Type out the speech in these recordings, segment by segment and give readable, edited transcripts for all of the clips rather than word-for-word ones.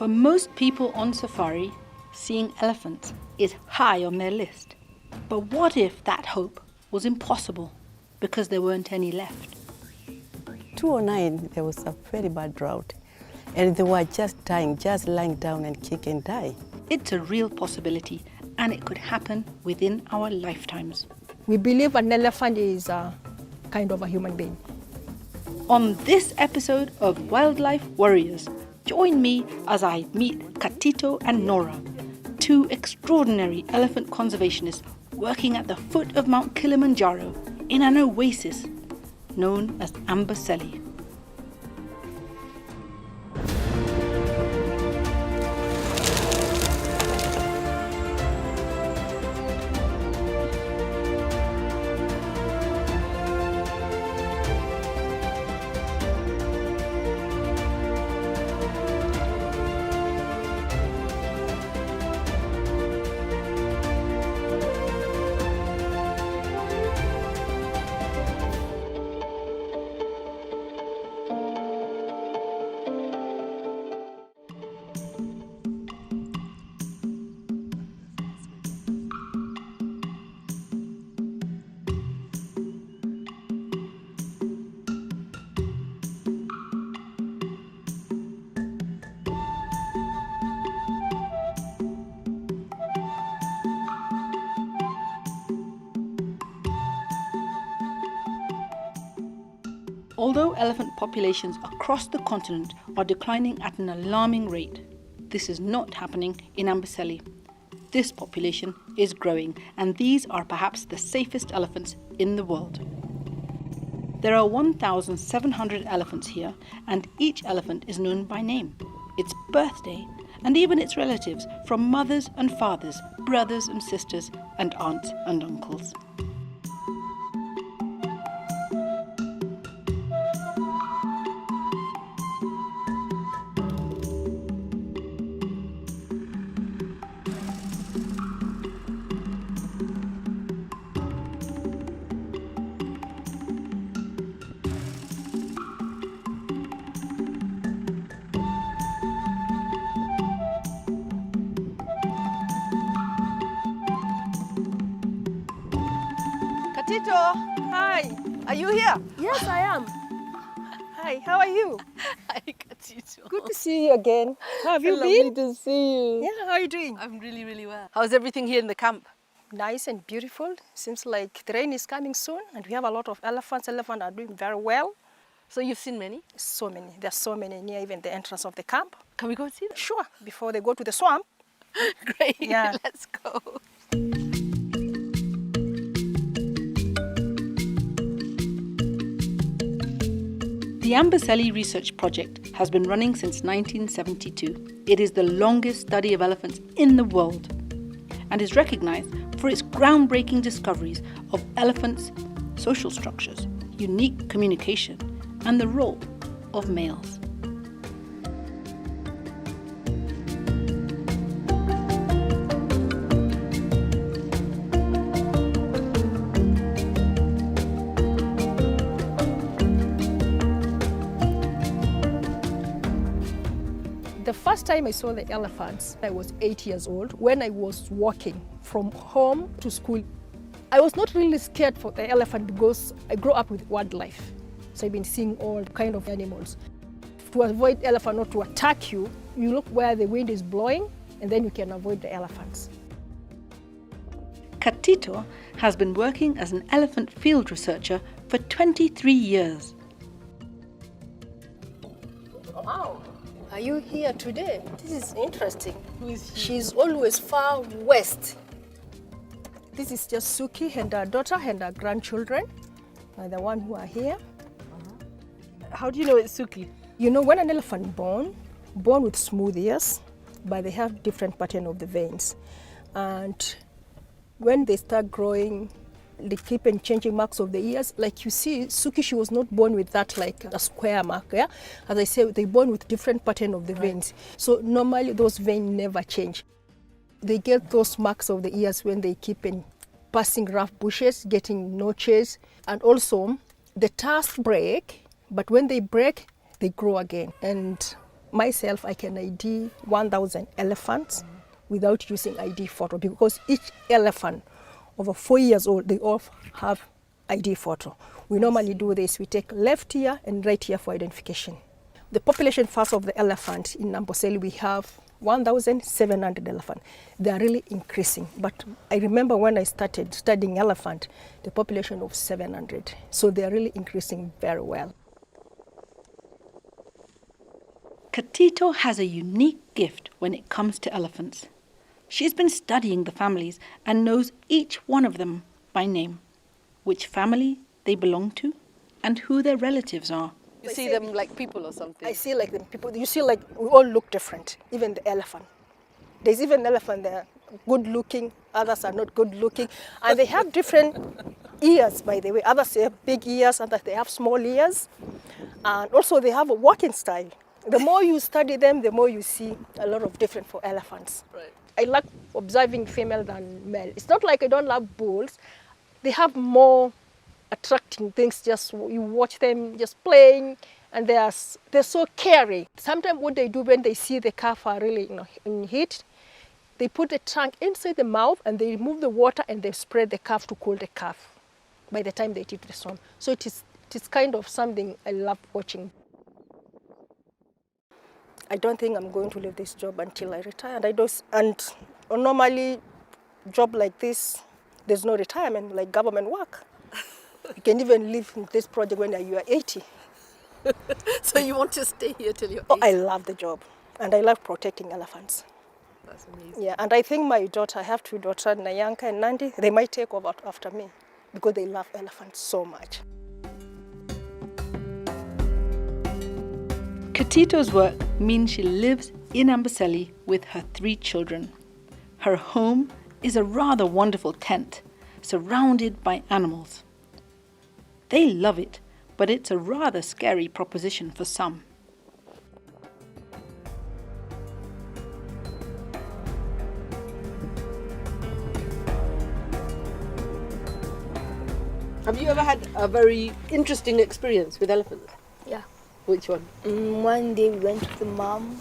For most people on safari, seeing elephants is high on their list. But what if that hope was impossible because there weren't any left? 2009, there was a very bad drought, and they were just dying, just lying down and kick and die. It's a real possibility, and it could happen within our lifetimes. We believe an elephant is a kind of a human being. On this episode of Wildlife Warriors, join me as I meet Katito and Nora, two extraordinary elephant conservationists working at the foot of Mount Kilimanjaro in an oasis known as Amboseli. Although elephant populations across the continent are declining at an alarming rate, this is not happening in Amboseli. This population is growing, and these are perhaps the safest elephants in the world. There are 1,700 elephants here, and each elephant is known by name, its birthday, and even its relatives, from mothers and fathers, brothers and sisters, and aunts and uncles. Katito, hi. Are you here? Yes, I am. Hi, how are you? Hi, Katito. Good to see you again. How have you Lovely been? to see you. Yeah, how are you doing? I'm really, really well. How's everything here in the camp? Nice and beautiful. Seems like the rain is coming soon, and we have a lot of elephants. Elephants are doing very well. So you've seen many? So many. There's so many near even the entrance of the camp. Can we go and see them? Sure, before they go to the swamp. Great, Yeah. let's go. The Amboseli Research Project has been running since 1972. It is the longest study of elephants in the world and is recognized for its groundbreaking discoveries of elephants' social structures, unique communication, and the role of males. The first time I saw the elephants, I was 8 years old when I was walking from home to school. I was not really scared for the elephant because I grew up with wildlife. So I've been seeing all kind of animals. To avoid elephant not to attack you, you look where the wind is blowing and then you can avoid the elephants. Katito has been working as an elephant field researcher for 23 years. Wow. Are you here today? This is interesting. Who is she? She's always far west. This is just Suki and her daughter and her grandchildren are the one who are here. How do you know it's Suki? You know, when an elephant born with smooth ears, but they have different pattern of the veins. And when they start growing, they keep on changing marks of the ears. Like you see, Suki, she was not born with that like a square mark, yeah? As I say, they born with different pattern of the veins. So normally those veins never change. They get those marks of the ears when they keep in passing rough bushes, getting notches, and also the tusks break, but when they break, they grow again. And Myself, I can ID 1,000 elephants without using ID photo, because each elephant over 4 years old, they all have ID photo. We normally do this. We take left ear and right ear for identification. The population first of the elephant in Amboseli, we have 1,700 elephants. They are really increasing. But I remember when I started studying elephant, the population was 700. So they are really increasing very well. Katito has a unique gift when it comes to elephants. She's been studying the families and knows each one of them by name, which family they belong to, and who their relatives are. You see them like people or something? I see like them people. You see like we all look different, even the elephant. There's even elephant there, good looking, others are not good looking. And they have different ears, by the way. Others they have big ears, others they have small ears. And also they have a walking style. The more you study them, the more you see a lot of different for elephants. Right. I like observing female than male. It's not like I don't love bulls. They have more attracting things. Just you watch them just playing, and they're so caring. Sometimes what they do when they see the calf are really in heat, they put the trunk inside the mouth and they remove the water and they spread the calf to cool the calf by the time they eat the sun. So it is kind of something I love watching. I don't think I'm going to leave this job until I retire. And normally, job like this, there's no retirement like government work. You can even leave this project when you are 80. So you want to stay here till you're 80? Oh, I love the job, and I love protecting elephants. That's amazing. Yeah, and I think my daughter, I have 2 daughters, Nayanka and Nandi, they might take over after me because they love elephants so much. Katito's work means she lives in Amboseli with her 3 children. Her home is a rather wonderful tent surrounded by animals. They love it, but it's a rather scary proposition for some. Have you ever had a very interesting experience with elephants? Yeah. Which one? One day we went to the mom,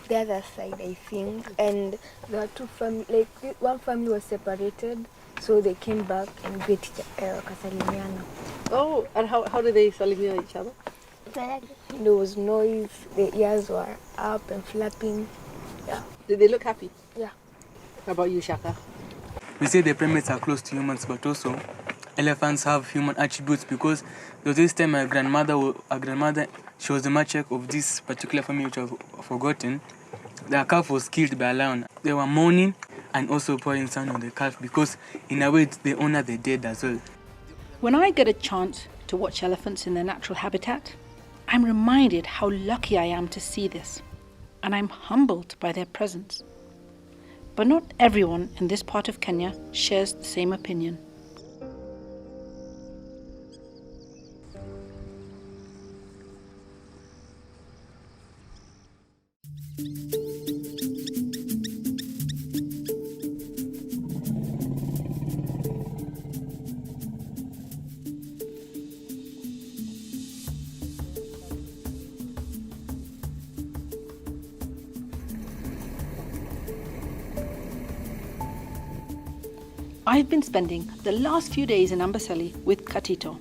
the other side I think, and there were 2 families, like one family was separated, so they came back and greet Kasalimiana. Oh, and how did they salimia each other? There was noise, the ears were up and flapping. Yeah. Did they look happy? Yeah. How about you, Shaka? We say the primates are close to humans, but also elephants have human attributes, because there was this time our grandmother, she was the matriarch of this particular family which I've forgotten. Their calf was killed by a lion. They were mourning and also pouring sand on the calf, because in a way they honor the dead as well. When I get a chance to watch elephants in their natural habitat, I'm reminded how lucky I am to see this, and I'm humbled by their presence. But not everyone in this part of Kenya shares the same opinion. I've been spending the last few days in Amboseli with Katito.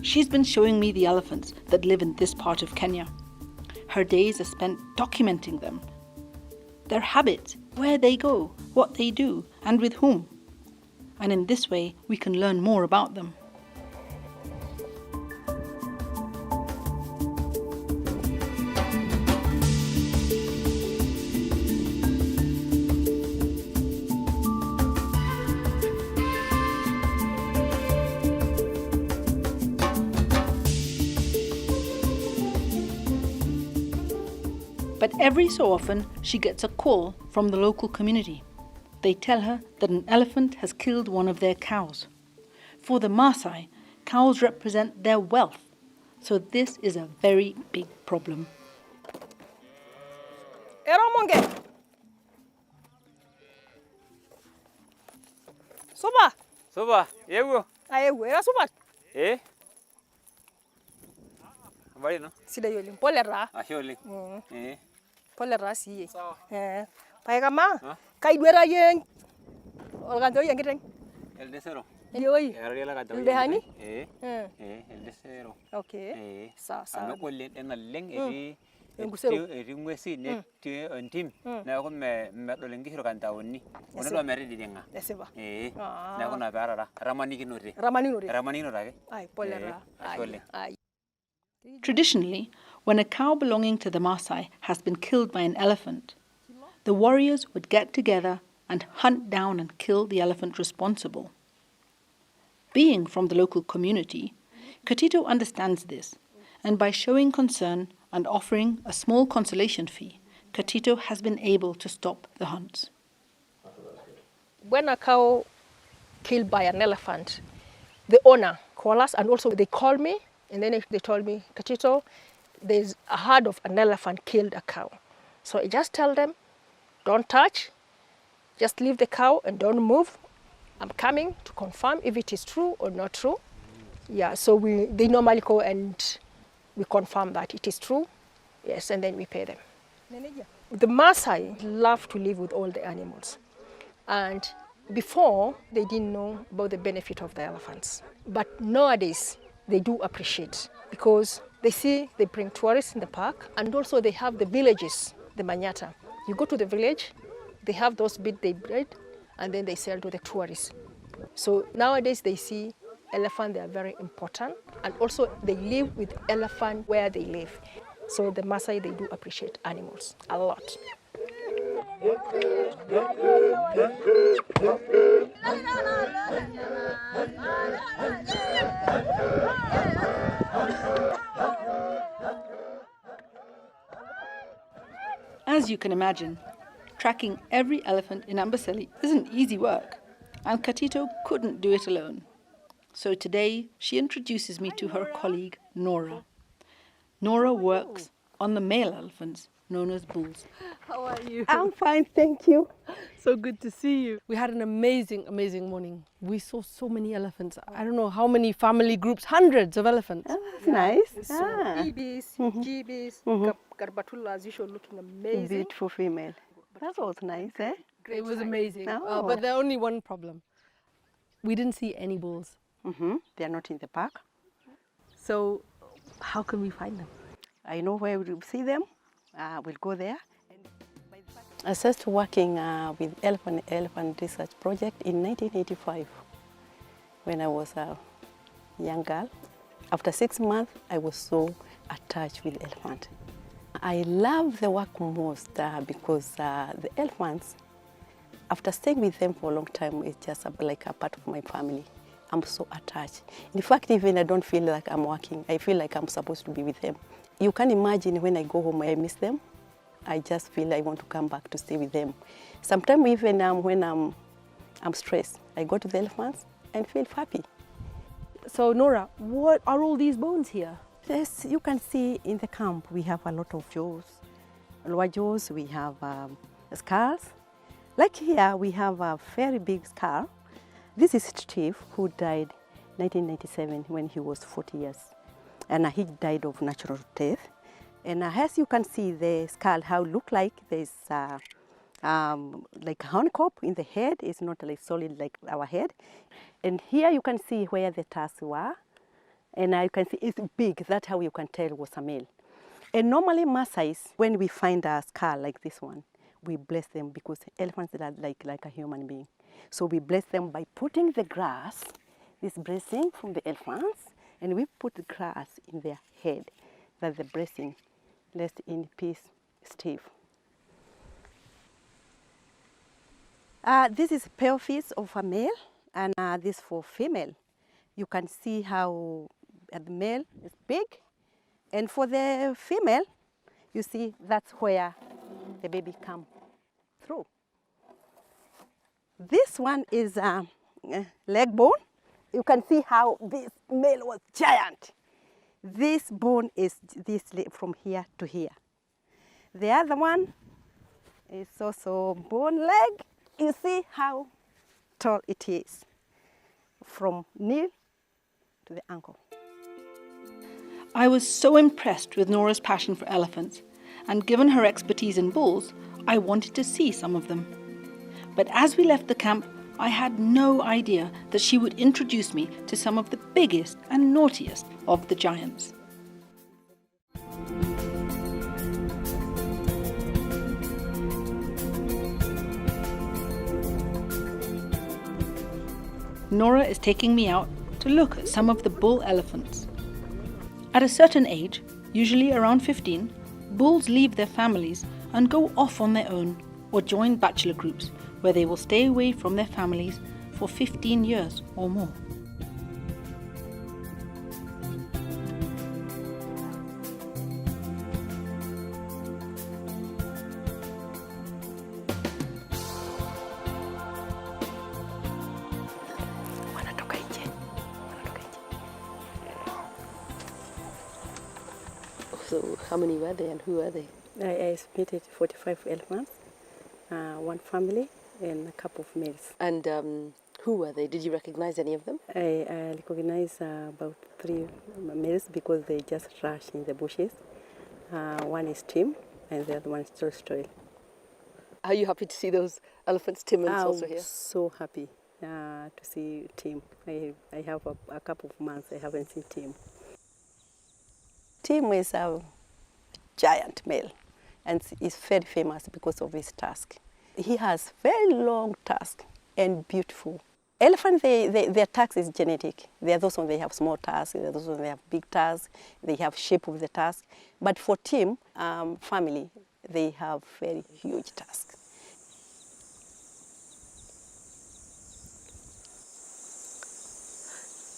She's been showing me the elephants that live in this part of Kenya. Her days are spent documenting them, their habits, where they go, what they do, and with whom. And in this way, we can learn more about them. But every so often, she gets a call from the local community. They tell her that an elephant has killed one of their cows. For the Maasai, cows represent their wealth, so this is a very big problem. Eramonge. Soba. Soba, yego. Ayewe, era soba. Eh? Bari no? Sida yolin. Pole ra. Ashe oleng. Pole ra siye. Pae kama. Kai duera yen. Olganto yen kiteng. El desero. Yoi. Erari la kadao. Ilbehani? El desero. Okay. Sawa sawa. Ano kolen ena leng eti Engusero. eti ngwesi netti entim. Neeku medol enkishu kantaoni. Onedo meri didinga. Esipa. Neeku na pearara. Ramanikinote. Ramanikinote ake. Ai, pole ra. Ashe oleng. Ai. Traditionally, when a cow belonging to the Maasai has been killed by an elephant, the warriors would get together and hunt down and kill the elephant responsible. Being from the local community, Katito understands this, and by showing concern and offering a small consolation fee, Katito has been able to stop the hunts. When a cow killed by an elephant, the owner called us, and also they called me, and then they told me, Katito, there's a herd of an elephant killed a cow. So I just tell them, don't touch, just leave the cow and don't move. I'm coming to confirm if it is true or not true. Yeah, so they normally go and we confirm that it is true. Yes, and then we pay them. The Maasai love to live with all the animals. And before, they didn't know about the benefit of the elephants. But nowadays, they do appreciate because they see they bring tourists in the park, and also they have the villages, the Manyata. You go to the village, they have those bits they breed, and then they sell to the tourists. So nowadays they see elephant, they are very important, and also they live with elephant where they live. So the Maasai, they do appreciate animals a lot. As you can imagine, tracking every elephant in Amboseli isn't easy work, and Katito couldn't do it alone. So today, she introduces me to her colleague, Nora. Nora works on the male elephants, known as bulls. How are you? I'm fine, thank you. So good to see you. We had an amazing morning. We saw so many elephants. I don't know how many family groups, hundreds of elephants. Oh, that's nice. So ibis, gibis, garbatula, as usual, looking amazing. Beautiful female. That was nice, eh? It was amazing. Oh. But there's only one problem. We didn't see any bulls. They're not in the park. So how can we find them? I know where we'll see them. We'll go there. I started working with Elephant Research Project in 1985 when I was a young girl. After 6 months, I was so attached with elephant. I love the work most because the elephants, after staying with them for a long time, it's just like a part of my family. I'm so attached. In fact, even I don't feel like I'm working. I feel like I'm supposed to be with them. You can imagine when I go home, I miss them. I just feel I want to come back to stay with them. Sometimes even when I'm stressed, I go to the elephants and feel happy. So Nora, what are all these bones here? Yes, you can see in the camp we have a lot of jaws. Lower jaws, we have skulls. Like here, we have a very big skull. This is Steve, who died 1997 when he was 40 years. And he died of natural death. And as you can see the skull, how it look like, there's like a honeycomb in the head. It's not like solid like our head. And here you can see where the tusks were. And you can see it's big. That's how you can tell it was a male. And normally Maasai, when we find a skull like this one, we bless them because elephants are like a human being. So we bless them by putting the grass, this blessing from the elephants, and we put the grass in their head. That's the blessing. Rest in peace, Steve. This is pelvis of a male, and this for female. You can see how the male is big, and for the female, you see that's where the baby comes through. This one is leg bone. You can see how this male was giant. This bone is this from here to here. The other one is also bone leg. You see how tall it is from knee to the ankle. I was so impressed with Nora's passion for elephants, and given her expertise in bulls, I wanted to see some of them. But as we left the camp, I had no idea that she would introduce me to some of the biggest and naughtiest of the giants. Nora is taking me out to look at some of the bull elephants. At a certain age, usually around 15, bulls leave their families and go off on their own or join bachelor groups where they will stay away from their families for 15 years or more. So how many were there and who are they? I submitted 45 elephants, one family and a couple of males. And who were they? Did you recognize any of them? I recognize about 3 males because they just rush in the bushes. One is Tim and the other one is Tolstoy. Are you happy to see those elephants? Tim is also here. So happy to see Tim. I have a couple of months I haven't seen Tim. Tim is a giant male and is very famous because of his tusk. He has very long tusk and beautiful. Elephants, their tusk is genetic. There are those ones they have small tusks, there are those ones they have big tusks, they have shape of the tusk. But for Tim family, they have very huge tusks.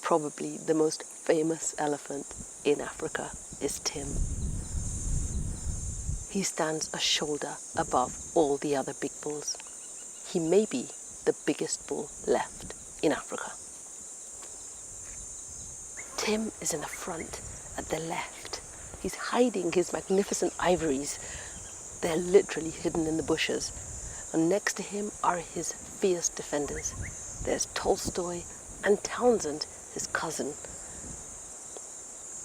Probably the most famous elephant in Africa is Tim. He stands a shoulder above all the other big bulls. He may be the biggest bull left in Africa. Tim is in the front at the left. He's hiding his magnificent ivories. They're literally hidden in the bushes. And next to him are his fierce defenders. There's Tolstoy and Townsend, his cousin.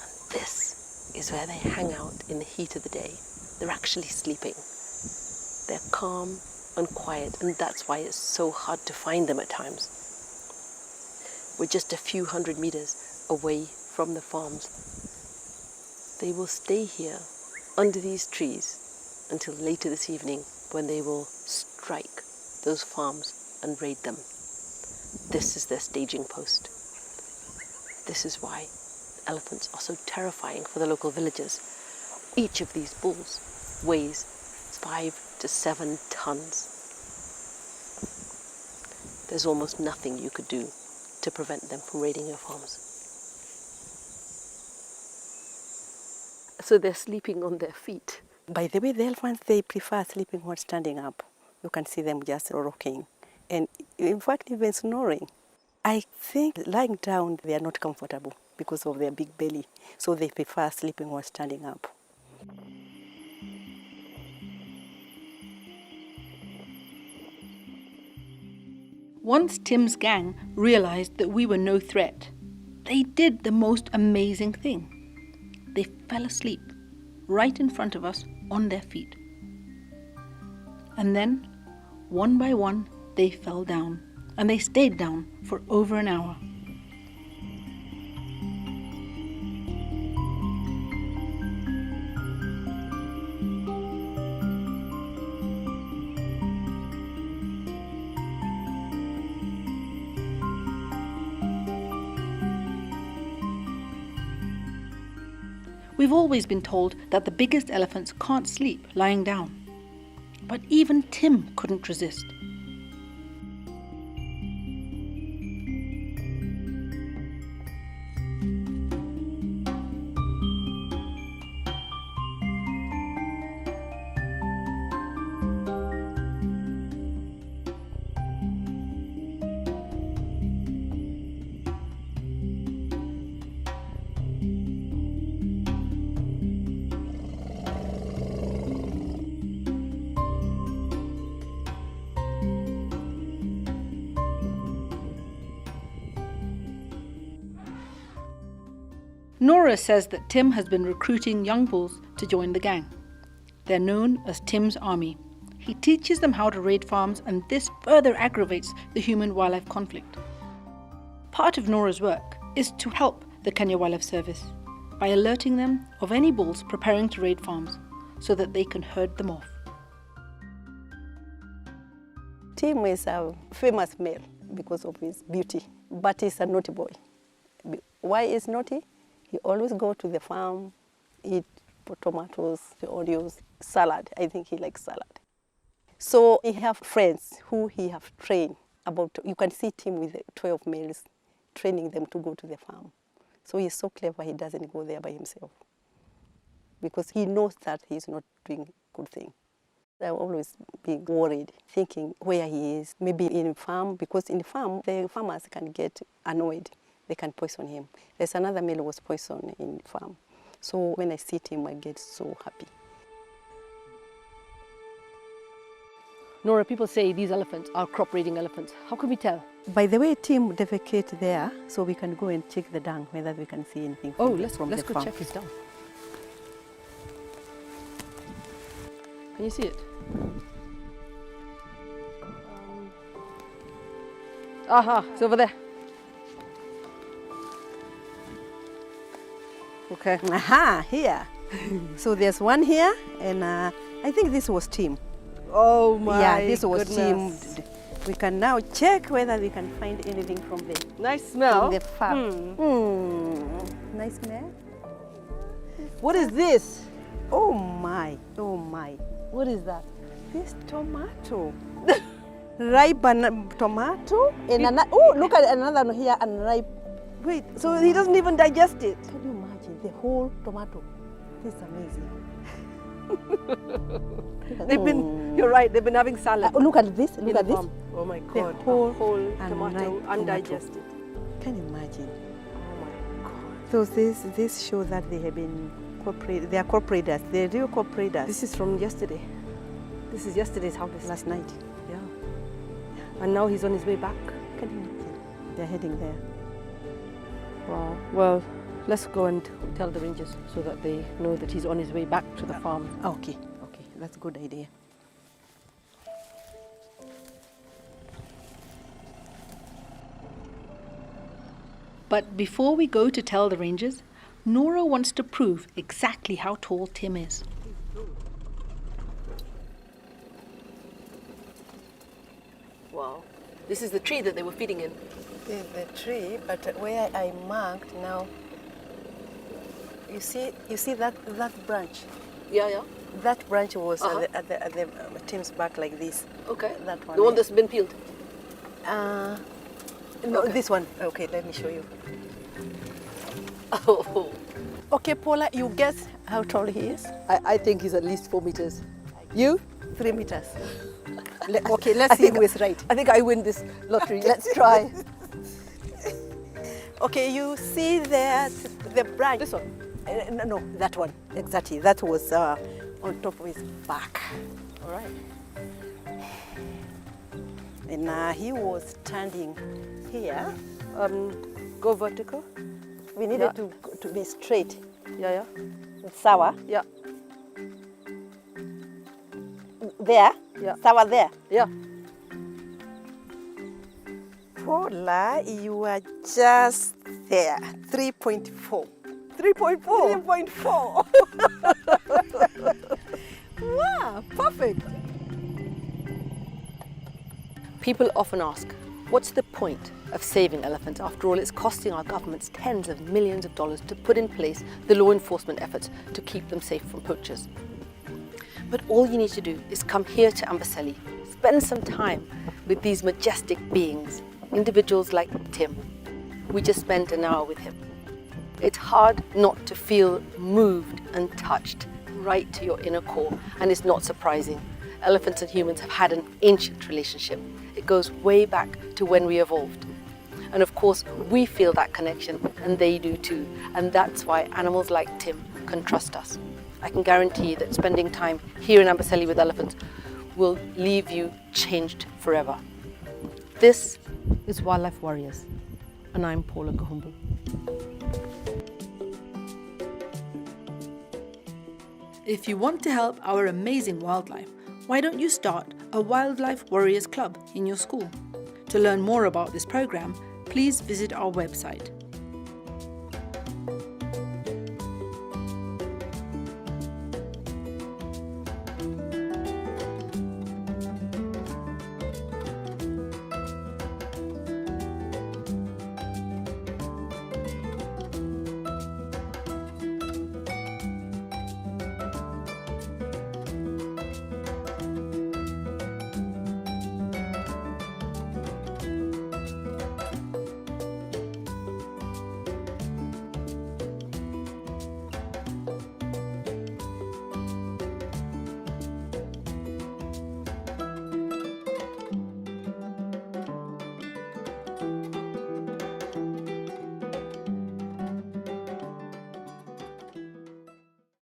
And this is where they hang out in the heat of the day. They're actually sleeping. They're calm and quiet, and that's why it's so hard to find them at times. We're just a few hundred meters away from the farms. They will stay here under these trees until later this evening, when they will strike those farms and raid them. This is their staging post. This is why elephants are so terrifying for the local villagers. Each of these bulls weighs 5 to 7 tons. There's almost nothing you could do to prevent them from raiding your farms. So they're sleeping on their feet. By the way, the elephants, they prefer sleeping while standing up. You can see them just rocking. And in fact, even snoring. I think lying down, they are not comfortable because of their big belly. So they prefer sleeping while standing up. Once Tim's gang realized that we were no threat, they did the most amazing thing. They fell asleep right in front of us on their feet. And then, one by one, they fell down, and they stayed down for over an hour. We've always been told that the biggest elephants can't sleep lying down. But even Tim couldn't resist. Nora says that Tim has been recruiting young bulls to join the gang. They're known as Tim's Army. He teaches them how to raid farms, and this further aggravates the human-wildlife conflict. Part of Nora's work is to help the Kenya Wildlife Service by alerting them of any bulls preparing to raid farms so that they can herd them off. Tim is a famous male because of his beauty, but he's a naughty boy. Why is naughty? He always go to the farm, eat tomatoes, onions, salad. I think he likes salad. So he have friends who he have trained about. You can see Tim with 12 males, training them to go to the farm. So he's so clever, he doesn't go there by himself because he knows that he's not doing good thing. I've always been worried, thinking where he is, maybe in farm, because in the farm, the farmers can get annoyed. They can poison him. There's another male who was poisoned in the farm. So when I see him, I get so happy. Nora, people say these elephants are crop raiding elephants. How can we tell? By the way, Tim defecate there, so we can go and check the dung, whether we can see anything from Let's the go farm. check his dung. Can you see it? Aha, it's over there. Okay. Aha, here. So there's one here, and I think this was Tim. Oh my Yeah, this was goodness. Tim. We can now check whether we can find anything from the Nice smell. from the farm. Nice smell. What is this? Oh my, oh my. What is that? This tomato. Ripe tomato. And oh, look at another one here, unripe. Wait, so he doesn't even digest it? Can you imagine the whole tomato? This is amazing. You're right, they've been having salad. Look at this, in look the at this. farm. Oh my The God, whole tomato unripe undigested. Can you imagine? Oh my God. So this shows that they have been corporate. They are corporators. They are real corporators. This is from yesterday. This is yesterday's harvest. Last night. Yeah. And now he's on his way back. Can you imagine? They're heading there. Wow. Well, let's go and tell the rangers so that they know that he's on his way back to the farm. Okay, okay, that's a good idea. But before we go to tell the rangers, Nora wants to prove exactly how tall Tim is. Wow. This is the tree that they were feeding in. The tree, but where I marked now, you see that branch. Yeah, yeah. That branch was at the Tim's back like this. Okay. That one. The one that's been peeled. No, Okay. this one. Okay, let me show you. Oh. Okay, Paula, you guess how tall he is? I think he's at least 4 meters. You? 3 meters. Okay, let's see who is right. I think I win this lottery. Let's try. Okay, you see there the branch. This one? No, that one. Exactly. That was on top of his back. All right. And he was standing here. Go vertical. We needed to be straight. Yeah, Sawa. yeah. There. Yeah. Sawa there. Yeah. Paula, you are just there. 3.4. 3.4. 3.4. Wow, perfect. People often ask, what's the point of saving elephants? After all, it's costing our governments tens of millions of dollars to put in place the law enforcement efforts to keep them safe from poachers. But all you need to do is come here to Amboseli, spend some time with these majestic beings, individuals like Tim. We just spent an hour with him. It's hard not to feel moved and touched right to your inner core, and it's not surprising. Elephants and humans have had an ancient relationship. It goes way back to when we evolved. And of course, we feel that connection, and they do too. And that's why animals like Tim can trust us. I can guarantee you that spending time here in Amboseli with elephants will leave you changed forever. This is Wildlife Warriors, and I'm Paula Kahumbu. If you want to help our amazing wildlife, why don't you start a Wildlife Warriors Club in your school? To learn more about this program, please visit our website